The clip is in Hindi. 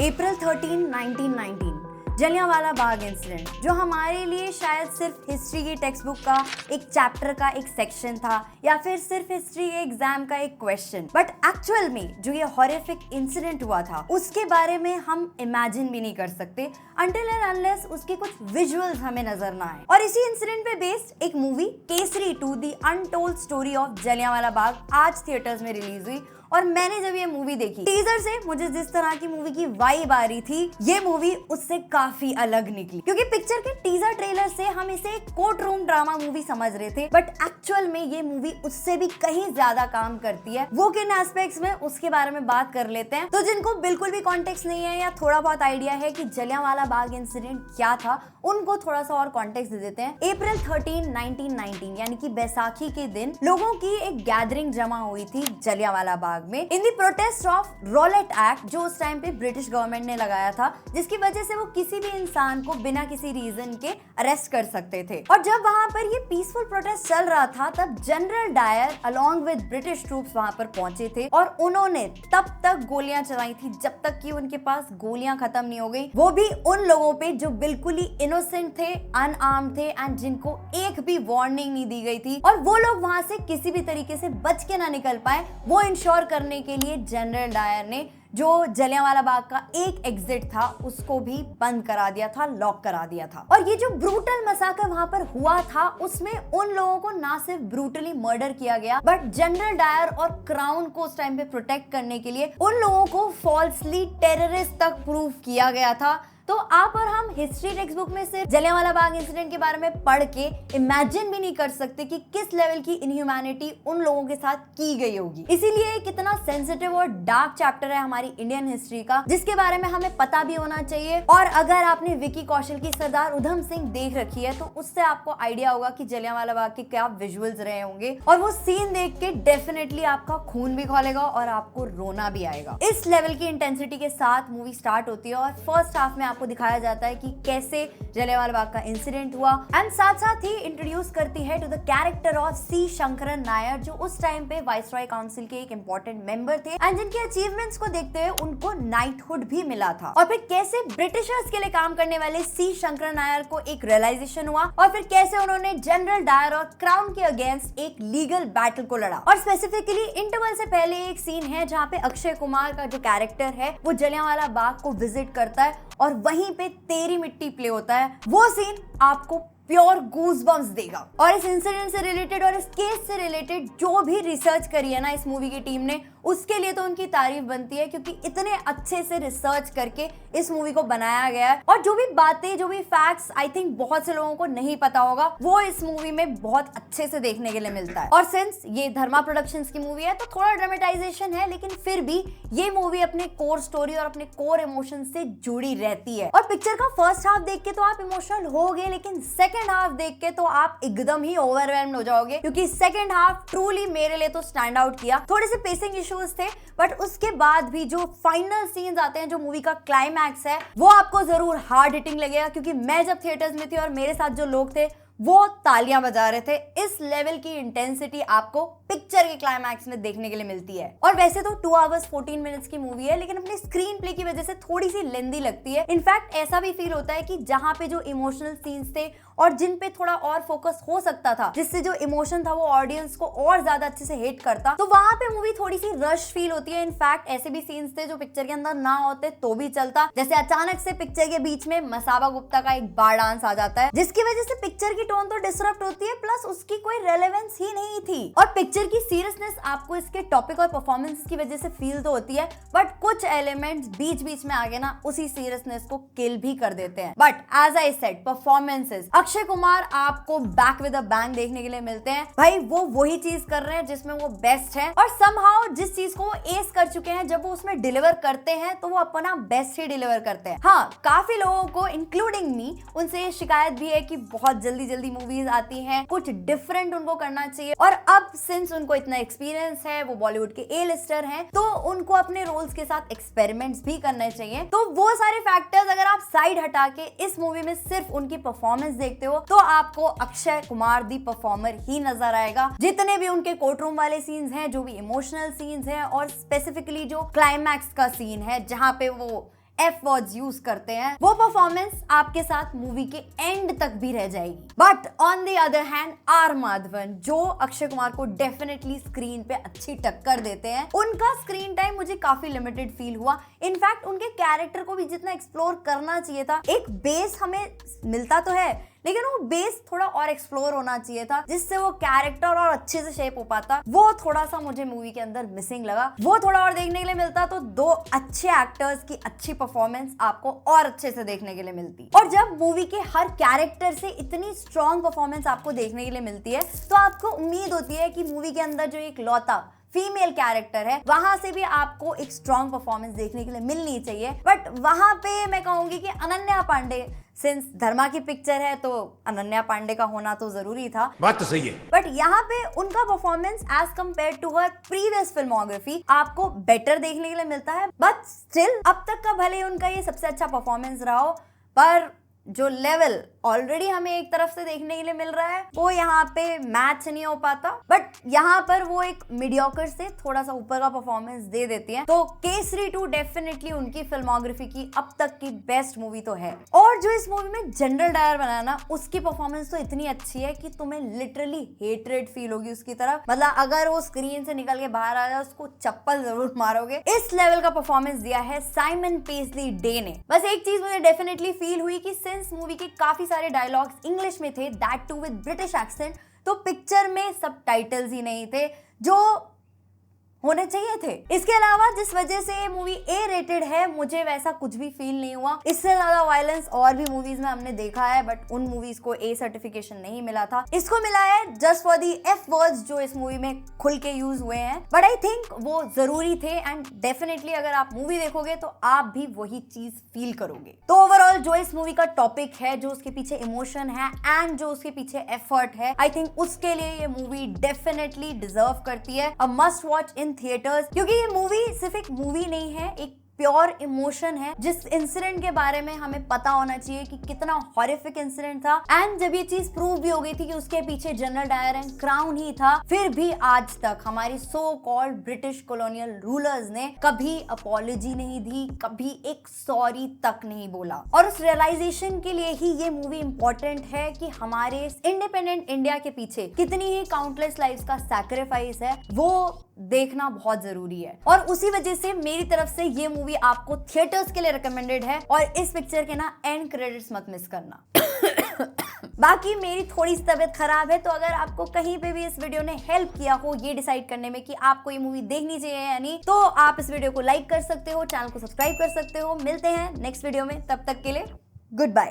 अप्रैल 13, 1919 जलियांवाला बाग इंसिडेंट, जो हमारे लिए शायद सिर्फ हिस्ट्री की टेक्स्ट बुक का एक चैप्टर का एक सेक्शन था या फिर सिर्फ हिस्ट्री के एग्जाम का एक क्वेश्चन, बट एक्चुअल में जो ये हॉरिफिक इंसिडेंट हुआ था उसके बारे में हम इमेजिन भी नहीं कर सकते अनटिल एंड अनलेस उसके कुछ विजुअल्स हमें नजर ना आए। और इसी इंसिडेंट पे बेस्ड एक movie Kesari 2 the untold story of Jallianwala Bagh आज थिएटर्स में रिलीज हुई। और मैंने जब ये मूवी देखी, टीजर से मुझे जिस तरह की मूवी की वाइब आ रही थी, ये मूवी उससे काफी अलग निकली। क्योंकि पिक्चर के टीजर ट्रेलर से हम इसे एक कोर्ट रूम ड्रामा मूवी समझ रहे थे, बट एक्चुअल में ये मूवी उससे भी कहीं ज्यादा काम करती है। वो किन एस्पेक्ट्स में, उसके बारे में बात कर लेते हैं। तो जिनको बिल्कुल भी कॉन्टेक्स्ट नहीं है या थोड़ा बहुत आइडिया है कि जलियांवाला बाग इंसिडेंट क्या था, उनको थोड़ा सा और कॉन्टेक्स्ट दे देते हैं। अप्रैल 13, 1919 यानी कि बैसाखी के दिन लोगों की एक गैदरिंग जमा हुई थी जलियांवाला बाग में इन दी प्रोटेस्ट ऑफ रॉलेट एक्ट, जो उस टाइम पे ब्रिटिश गवर्नमेंट ने लगाया था, जिसकी वजह से वो किसी भी इंसान को बिना किसी रीजन के अरेस्ट कर सकते थे। और जब वहां पर ये पीसफुल प्रोटेस्ट चल रहा था, तब general Dyer along with British troops वहां पर पहुंचे थे और उन्होंने तब तक गोलियां चलाई थी जब तक कि उनके पास गोलियां खत्म नहीं हो गई, वो भी उन लोगों पे जो बिल्कुल ही इनोसेंट थे, अनआर्म्ड थे एंड जिनको एक भी वार्निंग नहीं दी गई थी। और वो लोग वहां से किसी भी तरीके से बच के ना निकल पाए, वो इंश्योर करने के लिए जनरल डायर ने जो जलियांवाला बाग का एक एग्जिट था उसको भी बंद करा दिया था, लॉक करा दिया था। और ये जो ब्रूटल मसाकर वहां पर हुआ था, उसमें उन लोगों को ना सिर्फ ब्रूटली मर्डर किया गया, बट जनरल डायर और क्राउन को उस टाइम पे प्रोटेक्ट करने के लिए उन लोगों को फॉल्सली टेररिस्ट तक प्रूव किया गया था। तो आप और हम हिस्ट्री टेक्स्ट बुक में सिर्फ जलियांवाला बाग इंसिडेंट के बारे में पढ़ के इमेजिन भी नहीं कर सकते कि किस लेवल की इनह्यूमैनिटी उन लोगों के साथ की गई होगी। इसीलिए कितना सेंसिटिव और डार्क चैप्टर है हमारी इंडियन हिस्ट्री का, जिसके बारे में हमें पता भी होना चाहिए। और अगर आपने विकी कौशल की सरदार उधम सिंह देख रखी है, तो उससे आपको आइडिया होगा कि जलियांवाला बाग के क्या विजुअल्स रहे होंगे, और वो सीन देख के डेफिनेटली आपका खून भी खौलेगा और आपको रोना भी आएगा। इस लेवल की इंटेंसिटी के साथ मूवी स्टार्ट होती है और फर्स्ट हाफ में आपको दिखाया जाता है कि कैसे जलियांवाला बाग का इंसिडेंट हुआ, एंड साथ साथ ही इंट्रोड्यूस करती है टू द कैरेक्टर ऑफ सी शंकरन नायर, जो उस टाइम पे वाइसरॉय काउंसिल के एक इंपॉर्टेंट मेंबर थे एंड जिनके अचीवमेंट्स को देखते हुए उनको नाइटहुड भी मिला था। और फिर कैसे ब्रिटिशर्स के लिए काम करने वाले सी शंकरन नायर को एक रियलाइजेशन हुआ, और फिर कैसे उन्होंने जनरल डायर और क्राउन के अगेंस्ट एक लीगल बैटल को लड़ा। और स्पेसिफिकली इंटरवल से पहले एक सीन है जहाँ पे अक्षय कुमार का जो कैरेक्टर है वो जलियांवाला बाग को विजिट करता है और वहीं पे तेरी मिट्टी प्ले होता है। वो सीन आपको प्योर गूज़बम्स देगा। और इस इंसिडेंट से रिलेटेड और इस केस से रिलेटेड जो भी रिसर्च करी है ना इस मूवी की टीम ने, उसके लिए तो उनकी तारीफ बनती है, क्योंकि इतने अच्छे से रिसर्च करके इस मूवी को बनाया गया है। और जो भी बातें, जो भी फैक्ट्स आई थिंक बहुत से लोगों को नहीं पता होगा, वो इस मूवी में बहुत अच्छे से देखने के लिए मिलता है। और सिंस ये धर्मा प्रोडक्शंस की मूवी है तो थोड़ा ड्रामेटाइजेशन है, लेकिन फिर भी ये मूवी अपने कोर स्टोरी और अपने कोर इमोशन से जुड़ी रहती है। और पिक्चर का फर्स्ट हाफ देख के तो आप इमोशनल हो गए, लेकिन सेकेंड हाफ देख के तो आप एकदम ही ओवरवेल्म्ड हो जाओगे, क्योंकि सेकेंड हाफ ट्रूली मेरे लिए तो स्टैंड आउट किया। थोड़े से पेसिंग इश्यूज थे, बट उसके बाद भी जो फाइनल सीन्स आते हैं, जो मूवी का क्लाइमैक्स है, वो आपको जरूर हार्ड हिटिंग लगेगा। क्योंकि मैं जब थिएटर्स में थी और मेरे साथ जो लोग थे वो तालियां बजा रहे थे, इस लेवल की इंटेंसिटी आपको पिक्चर के क्लाइमैक्स में देखने के लिए मिलती है। और वैसे तो 2 hours 14 minutes की मूवी है, लेकिन अपने स्क्रीन प्ले की वजह से थोड़ी सी लेंदी लगती है। इनफैक्ट ऐसा भी फील होता है कि जहां पे जो इमोशनल सीन्स थे और जिन पे थोड़ा और फोकस हो सकता था, जिससे जो इमोशन था वो ऑडियंस को और ज्यादा अच्छे से हिट करता, तो वहां पे मूवी थोड़ी सी रश फील होती है। इनफैक्ट ऐसे भी सीन्स थे जो पिक्चर के अंदर ना होते तो भी चलता, जैसे अचानक से पिक्चर के बीच में मसाबा गुप्ता का एक बार डांस आ जाता है, जिसकी वजह से पिक्चर की टोन तो डिसरप्ट होती है, प्लस उसकी कोई रेलेवेंस ही नहीं थी। और पिक्चर की सीरियसनेस आपको इसके टॉपिक और परफॉर्मेंस की वजह से फील तो होती है, बट कुछ एलिमेंट्स बीच बीच में आगे ना उसी सीरियसनेस को किल भी कर देते हैं। But as I said, performances, Akshay Kumar आपको बैक विद अ बैंग देखने के लिए मिलते हैं। भाई वो वही चीज कर रहे हैं जिसमें वो बेस्ट है, और समहाउ जिस चीज को वो एस कर चुके हैं, जब वो उसमें डिलीवर करते हैं तो वो अपना बेस्ट ही डिलीवर करते हैं। हाँ, काफी लोगों को इंक्लूडिंग मी उनसे ये शिकायत भी है कि बहुत जल्दी जल्दी मूवीज आती हैं, कुछ डिफरेंट उनको करना चाहिए। और अब सिंस उनको इतना एक्सपीरियंस है, वो बॉलीवुड के ए लिस्टर हैं, तो उनको अपने रोल्स के साथ एक्सपेरिमेंट्स भी करने चाहिए। तो वो सारे फैक्टर्स अगर आप साइड हटा के इस मूवी में सिर्फ उनकी परफॉर्मेंस देखते हो, तो आपको अक्षय कुमार दी परफॉर्मर ही नजर आएगा। जितने भी उनके कोर्ट रूम वाले सीन्स हैं, जो भी इमोशनल सीन्स हैं, और स्पेसिफिकली जो क्लाइमैक्स का सीन है जहां पे वो एफ वर्ड्स यूज करते हैं, वो परफॉर्मेंस आपके साथ मूवी के एंड तक भी रह जाएगी। But on the other hand R Madhavan, जो अक्षय कुमार को डेफिनेटली स्क्रीन पे अच्छी टक्कर देते हैं, उनका स्क्रीन टाइम मुझे काफी लिमिटेड फील हुआ। इनफैक्ट उनके कैरेक्टर को भी जितना एक्सप्लोर करना चाहिए था, एक बेस हमें मिलता तो है लेकिन वो बेस थोड़ा और एक्सप्लोर होना चाहिए था, जिससे वो कैरेक्टर और अच्छे से शेप हो पाता। वो थोड़ा सा मुझे मूवी के अंदर मिसिंग लगा। वो थोड़ा और देखने के लिए मिलता तो दो अच्छे एक्टर्स की अच्छी परफॉर्मेंस आपको और अच्छे से देखने के लिए मिलती। और जब मूवी के हर कैरेक्टर से इतनी स्ट्रॉन्ग परफॉर्मेंस आपको देखने के लिए मिलती है, तो आपको उम्मीद होती है कि मूवी के अंदर जो एक लौता फीमेल कैरेक्टर है, वहां से भी आपको एक स्ट्रॉन्ग परफॉर्मेंस देखने के लिए मिलनी चाहिए। बट वहां पे मैं कहूंगी कि अनन्या पांडे, सिंस धर्मा की पिक्चर है तो अनन्या पांडे का होना तो जरूरी था, बात तो सही है। बट यहाँ पे उनका performance as compared to her previous filmography आपको बेटर देखने के लिए मिलता है। बट स्टिल अब तक का भले उनका ये सबसे अच्छा परफॉर्मेंस रहा हो, पर जो लेवल ऑलरेडी हमें एक तरफ से देखने के लिए मिल रहा है वो यहाँ पे मैच नहीं हो पाता। बट यहाँ पर वो एक मीडियोकर से थोड़ा सा ऊपर का परफॉर्मेंस दे देती है। तो केसरी 2 डेफिनेटली उनकी फिल्मोग्राफी की अब तक की बेस्ट मूवी तो है। और जो इस मूवी में जनरल डायर बनाया ना, उसकी परफॉर्मेंस तो इतनी अच्छी है कि तुम्हें लिटरली हेट्रेड फील होगी उसकी तरफ। मतलब अगर वो स्क्रीन से निकल के बाहर आ जाए, उसको चप्पल जरूर मारोगे। इस लेवल का परफॉर्मेंस दिया है साइमन पेस्ली डे ने। बस एक चीज मुझे डेफिनेटली फील हुई कि सिंस मूवी के काफी सारे डायलॉग्स इंग्लिश में थे, that too with British accent, तो पिक्चर में सबटाइटल्स ही नहीं थे जो होने चाहिए थे। इसके अलावा जिस वजह से ये मूवी ए रेटेड है, मुझे वैसा कुछ भी फील नहीं हुआ। इससे ज्यादा वायलेंस और भी मूवीज में हमने देखा है, बट उन मूवीज को ए सर्टिफिकेशन नहीं मिला था। इसको मिला है just for the F words जो इस मूवी में खुल के यूज हुए हैं, बट आई थिंक वो जरूरी थे। एंड डेफिनेटली अगर आप मूवी देखोगे तो आप भी वही चीज फील करोगे। तो ओवरऑल जो इस मूवी का टॉपिक है, जो उसके पीछे इमोशन है एंड जो उसके पीछे एफर्ट है, आई थिंक उसके लिए ये मूवी डेफिनेटली डिजर्व करती है a must watch in theatres. क्योंकि ये मूवी सिर्फ एक मूवी नहीं है, एक प्योर इमोशन है। जिस इंसिडेंट के बारे में हमें पता होना चाहिए कि कितना हॉरिफिक इंसिडेंट था, एंड जब ये चीज प्रूव भी हो गई थी कि उसके पीछे जनरल डायर एंड क्राउन ही था, फिर भी आज तक हमारी so called British colonial rulers ने कभी अपॉलॉजी नहीं दी, कभी एक सॉरी तक नहीं बोला। और उस रियलाइजेशन के लिए ही ये मूवी इंपॉर्टेंट है कि हमारे इंडिपेंडेंट इंडिया के पीछे कितनी ही काउंटलेस लाइव्स का सैक्रिफाइस है, वो देखना बहुत जरूरी है। और उसी वजह से मेरी तरफ से ये मूवी आपको थिएटर्स के लिए रिकमेंडेड है। और इस पिक्चर के ना एंड क्रेडिट्स मत मिस करना। बाकी मेरी थोड़ी सी तबीयत खराब है, तो अगर आपको कहीं पे भी इस वीडियो ने हेल्प किया हो ये डिसाइड करने में कि आपको ये मूवी देखनी चाहिए या नहीं, तो आप इस वीडियो को लाइक कर सकते हो, चैनल को सब्सक्राइब कर सकते हो। मिलते हैं नेक्स्ट वीडियो में, तब तक के लिए गुड बाय।